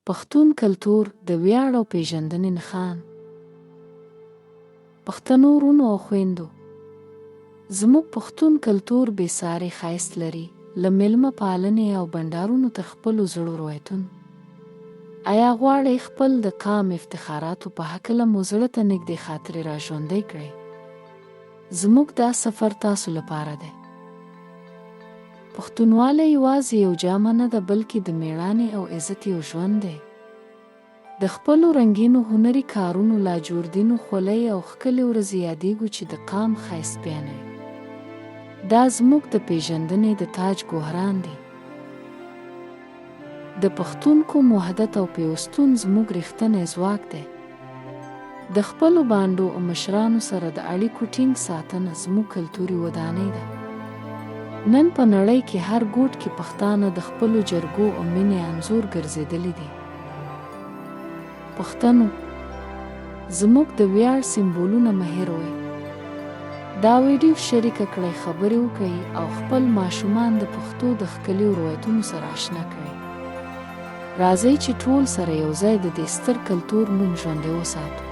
پښتون کلتور د ویاړ او پیژندنې نښان. پښتنو وروڼو او خویندو، زموږ پښتون کلتور بې ساري ښایست لري، له میلمه پالنې او بنډارونو تر خپلو زړو روایتونو. آیا غواړئ خپل د قام افتخاراتو په هکله مو زړه ته نږدې خاطرې را ژوندۍ کړئ؟ زموږ دا سفر تاسو لپاره دی. پښتونواله یوازې یو جامه نه ده، بلکې د مېړانې او عزت یو ژوند دی. د خپلو رنګینو هنري کارونو، لاجوردینو خولۍ او ښکلې ورځې یادېږو چې د قام ښایست بیانوي. دا زموږ د پیژندنې د تاج ګوهران دي. د پښتون قوم وحدت او پیوستون زموږ ریښتینی ځواک دی. د خپلو بانډو او مشرانو سره د اړیکو ټینګ ساتنه زموږ کلتوري ودانۍ ده. نن په نړۍ کې هر ګوټ کې پښتانه د خپلو جرګو او مینې انځور ګرځېدلي دي. پښتنو، زموږ د ویاړ سمبولونه مه هېروئ. دا ویډیو شریکه کړئ، خبرې وکړئ او خپل ماشومان د پښتو د ښکلیو روایتونو سره اشنا کړئ. راځئ چې ټول سره یو ځای د دې ستر کلتور نوم ژوندی وساتو.